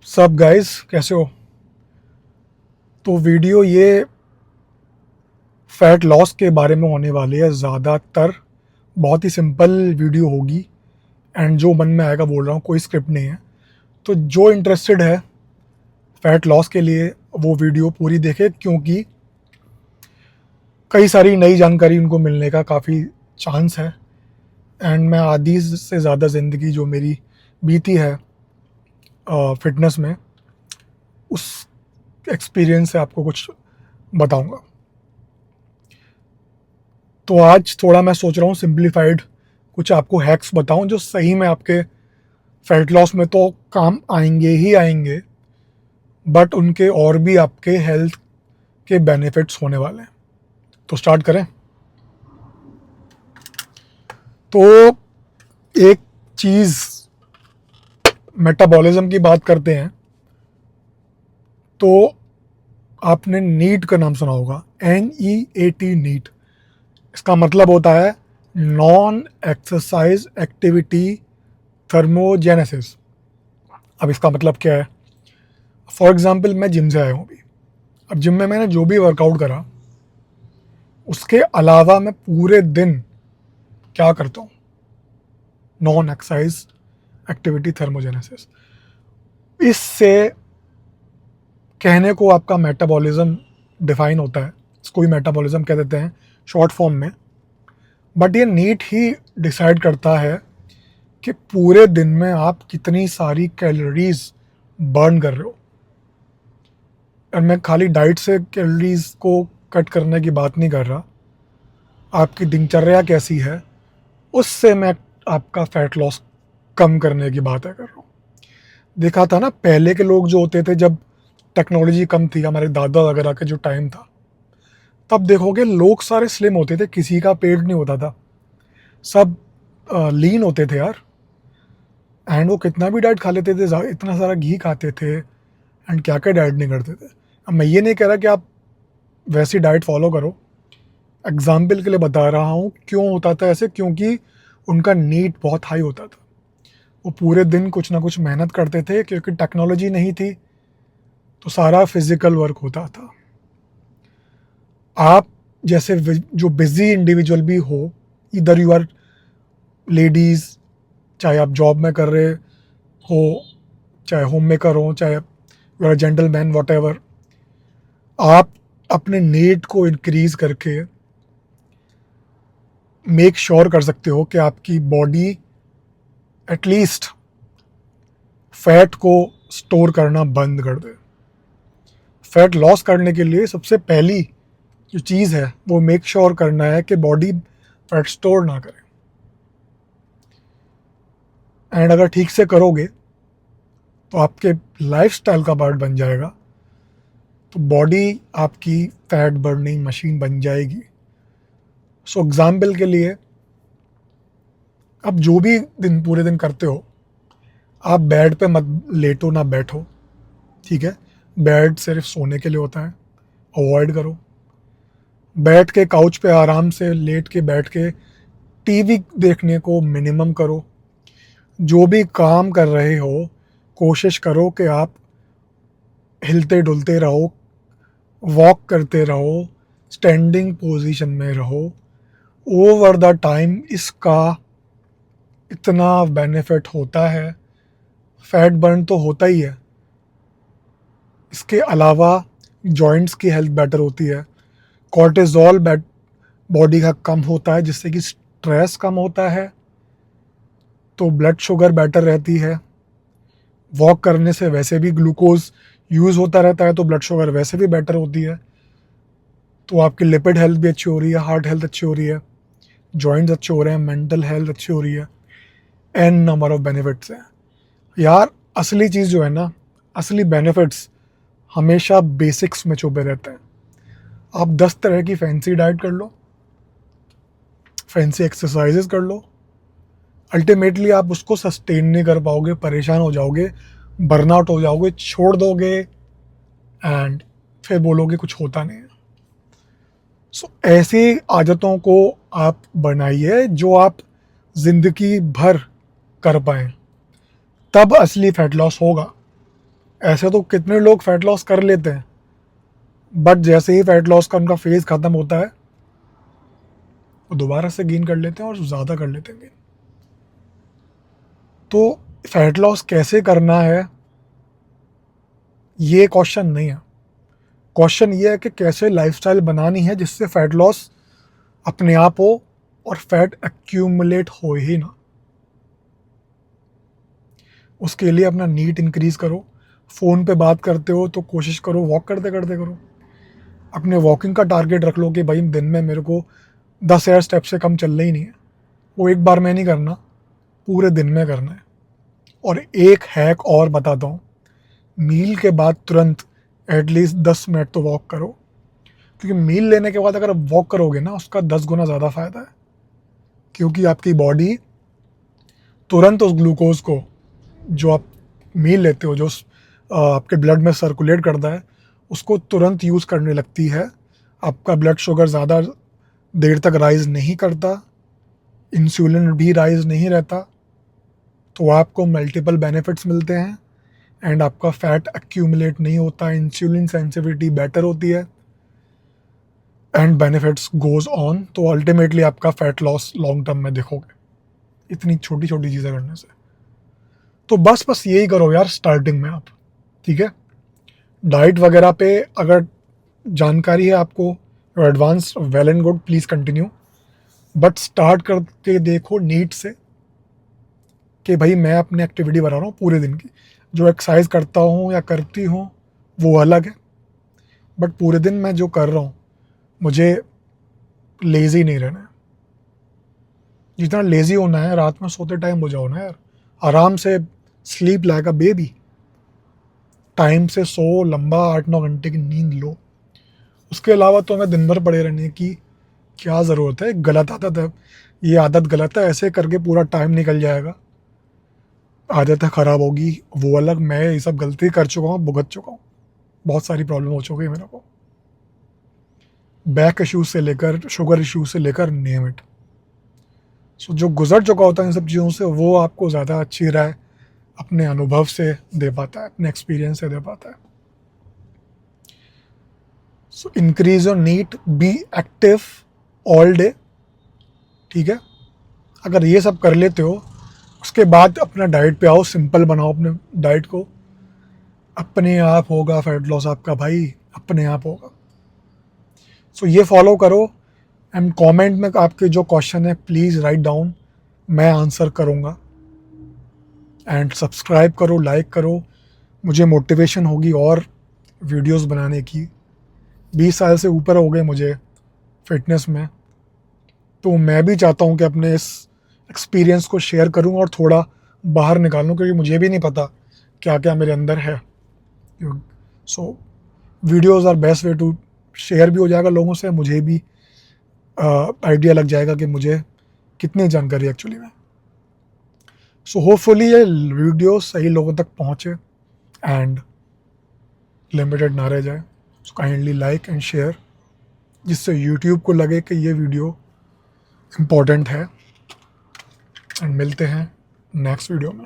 सब गाइस कैसे हो। तो वीडियो ये फ़ैट लॉस के बारे में होने वाली है। ज़्यादातर बहुत ही सिंपल वीडियो होगी एंड जो मन में आएगा बोल रहा हूँ, कोई स्क्रिप्ट नहीं है। तो जो इंटरेस्टेड है फ़ैट लॉस के लिए वो वीडियो पूरी देखे, क्योंकि कई सारी नई जानकारी उनको मिलने का काफ़ी चांस है। एंड मैं आधी से ज़्यादा ज़िंदगी जो मेरी बीती है फिटनेस में, उस एक्सपीरियंस से आपको कुछ बताऊंगा। तो आज थोड़ा मैं सोच रहा हूँ सिंप्लीफाइड कुछ आपको हैक्स बताऊं जो सही में आपके फैट लॉस में तो काम आएंगे ही आएंगे, बट उनके और भी आपके हेल्थ के बेनिफिट्स होने वाले हैं। तो स्टार्ट करें। तो एक चीज़, मेटाबॉलिज्म की बात करते हैं तो आपने नीट का नाम सुना होगा, NEAT, नीट। इसका मतलब होता है नॉन एक्सरसाइज एक्टिविटी थर्मोजेनेसिस। अब इसका मतलब क्या है? फॉर एग्जाम्पल मैं जिम से आया हूँ अभी। अब जिम में मैंने जो भी वर्कआउट करा उसके अलावा मैं पूरे दिन क्या करता हूँ? Non exercise activity thermogenesis. इससे कहने को आपका मेटाबॉलिज्म डिफाइन होता है, इसको भी मेटाबॉलिज्म कह देते हैं शॉर्ट फॉर्म में। बट ये नीट ही डिसाइड करता है कि पूरे दिन में आप कितनी सारी कैलोरीज बर्न कर रहे हो। और मैं खाली डाइट से कैलोरीज को कट करने की बात नहीं कर रहा, आपकी दिनचर्या कैसी है उससे मैं आपका फैट लॉस कम करने की बात है कर रहा हूँ। देखा था ना, पहले के लोग जो होते थे, जब टेक्नोलॉजी कम थी, हमारे दादा वगैरह का जो टाइम था, तब देखोगे लोग सारे स्लिम होते थे, किसी का पेट नहीं होता था, सब लीन होते थे यार। एंड वो कितना भी डाइट खा लेते थे, इतना सारा घी खाते थे एंड क्या क्या डाइट नहीं करते थे। अब मैं ये नहीं कह रहा कि आप वैसी डाइट फॉलो करो, एग्जाम्पल के लिए बता रहा हूँ क्यों होता था ऐसे, क्योंकि उनका नीड बहुत हाई होता था। वो पूरे दिन कुछ ना कुछ मेहनत करते थे, क्योंकि टेक्नोलॉजी नहीं थी तो सारा फिजिकल वर्क होता था। आप जैसे जो बिजी इंडिविजुअल भी हो, इधर यू आर लेडीज़, चाहे आप जॉब में कर रहे हो, चाहे होम मेकर हो, चाहे you are gentleman, whatever, आप अपने नीड को इंक्रीज करके मेक श्योर कर सकते हो कि आपकी बॉडी एटलीस्ट फैट को स्टोर करना बंद कर दे। फैट लॉस करने के लिए सबसे पहली जो चीज़ है वो मेक श्योर करना है कि बॉडी फैट स्टोर ना करे। एंड अगर ठीक से करोगे तो आपके लाइफस्टाइल का पार्ट बन जाएगा, तो बॉडी आपकी फैट बर्निंग मशीन बन जाएगी। सो एग्जाम्पल के लिए, आप जो भी दिन पूरे दिन करते हो, आप बेड पे मत लेटो ना बैठो, ठीक है? बेड सिर्फ सोने के लिए होता है, अवॉइड करो। बैठ के काउच पे आराम से लेट के बैठ के टीवी देखने को मिनिमम करो। जो भी काम कर रहे हो कोशिश करो कि आप हिलते डुलते रहो, वॉक करते रहो, स्टैंडिंग पोजीशन में रहो। ओवर द टाइम इसका इतना बेनिफिट होता है। फैट बर्न तो होता ही है, इसके अलावा जॉइंट्स की हेल्थ बेटर होती है, कॉर्टिजोल बॉडी का कम होता है जिससे कि स्ट्रेस कम होता है, तो ब्लड शुगर बेटर रहती है। वॉक करने से वैसे भी ग्लूकोज यूज़ होता रहता है तो ब्लड शुगर वैसे भी बेटर होती है, तो आपकी लिपिड हेल्थ भी अच्छी हो रही है, हार्ट हेल्थ अच्छी हो रही है, जॉइंट्स अच्छे हो रहे हैं, मेंटल हेल्थ अच्छी हो रही है। एन नंबर ऑफ बेनिफिट्स हैं यार। असली चीज़ जो है ना, असली बेनिफिट्स हमेशा बेसिक्स में छुपे रहते हैं। आप 10 तरह की फैंसी डाइट कर लो, फैंसी एक्सरसाइजेस कर लो, अल्टीमेटली आप उसको सस्टेन नहीं कर पाओगे, परेशान हो जाओगे, बर्नआउट हो जाओगे, छोड़ दोगे एंड फिर बोलोगे कुछ होता नहीं है। सो ऐसी आदतों को आप बनाइए जो आप ज़िंदगी भर कर पाएँ, तब असली फैट लॉस होगा। ऐसे तो कितने लोग फैट लॉस कर लेते हैं, बट जैसे ही फैट लॉस का उनका फेज़ ख़त्म होता है वो दोबारा से गेन कर लेते हैं और ज़्यादा कर लेते हैं गेन। तो फैट लॉस कैसे करना है ये क्वेश्चन नहीं है, क्वेश्चन ये है कि कैसे लाइफस्टाइल बनानी है जिससे फैट लॉस अपने आप हो और फैट एक्यूमुलेट हो ही ना। उसके लिए अपना नीट इंक्रीज़ करो। फ़ोन पे बात करते हो तो कोशिश करो वॉक करते करते करो। अपने वॉकिंग का टारगेट रख लो कि भाई दिन में मेरे को 10,000 स्टेप से कम चलना ही नहीं है। वो एक बार में नहीं करना, पूरे दिन में करना है। और एक हैक और बताता हूँ, मील के बाद तुरंत एटलीस्ट 10 मिनट तो वॉक करो, क्योंकि मील लेने के बाद अगर आप वॉक करोगे ना उसका 10 गुना ज़्यादा फ़ायदा है, क्योंकि आपकी बॉडी तुरंत उस ग्लूकोज को जो आप मील लेते हो, जो आपके ब्लड में सर्कुलेट करता है, उसको तुरंत यूज़ करने लगती है। आपका ब्लड शुगर ज़्यादा देर तक राइज़ नहीं करता, इंसुलिन भी राइज़ नहीं रहता, तो आपको मल्टीपल बेनिफिट्स मिलते हैं एंड आपका फैट एक्यूमुलेट नहीं होता, इंसुलिन सेंसिटिविटी बेटर होती है एंड बेनिफिट्स गोज़ ऑन। तो अल्टीमेटली आपका फैट लॉस लॉन्ग टर्म में देखोगे इतनी छोटी छोटी चीज़ें करने से। तो बस यही करो यार स्टार्टिंग में आप, ठीक है। डाइट वगैरह पे अगर जानकारी है आपको advance, well and good, please continue, but start करके देखो नीट से कि भाई मैं अपनी एक्टिविटी बना रहा हूँ पूरे दिन की। जो एक्सरसाइज करता हूँ या करती हूँ वो अलग है, बट पूरे दिन मैं जो कर रहा हूँ मुझे लेज़ी नहीं रहना है। जितना लेज़ी होना है रात में सोते टाइम हो जाओ ना यार, आराम से sleep like a baby, time से सो, लंबा 8-9 घंटे की नींद लो। उसके अलावा तो हमें दिन भर पड़े रहने की क्या ज़रूरत है। गलत आदत है, ये आदत गलत है, ऐसे करके पूरा टाइम निकल जाएगा, आदतें ख़राब होगी वो अलग। मैं ये सब गलती कर चुका हूँ, भुगत चुका हूँ, बहुत सारी प्रॉब्लम हो चुकी है मेरे को, बैक इश्यूज से लेकर शुगर इश्यूज से लेकर नेम इट। सो जो गुजर चुका होता है इन सब चीज़ों से वो आपको ज़्यादा अच्छी राय अपने अनुभव से दे पाता है, अपने एक्सपीरियंस से दे पाता है। So increase your NEAT, be active all day, ठीक है। अगर ये सब कर लेते हो उसके बाद अपना डाइट पे आओ, सिंपल बनाओ अपने डाइट को, अपने आप होगा फैट लॉस आपका भाई, अपने आप होगा। सो ये फॉलो करो एंड कमेंट में आपके जो क्वेश्चन है प्लीज़ राइट डाउन, मैं आंसर करूँगा। एंड सब्सक्राइब करो, लाइक करो, मुझे मोटिवेशन होगी और वीडियोस बनाने की। 20 साल से ऊपर हो गए मुझे फिटनेस में, तो मैं भी चाहता हूँ कि अपने इस एक्सपीरियंस को शेयर करूँ और थोड़ा बाहर निकालूँ, क्योंकि मुझे भी नहीं पता क्या क्या मेरे अंदर है। So videos are best way to, share भी हो जाएगा लोगों से, मुझे भी आइडिया लग जाएगा कि मुझे कितनी जानकारी एक्चुअली में। सो होपफुली ये वीडियो सही लोगों तक पहुँचे एंड लिमिटेड ना रह जाए। So kindly like and share, जिससे यूट्यूब को लगे कि ये वीडियो इम्पोर्टेंट है। एंड मिलते हैं नेक्स्ट वीडियो में।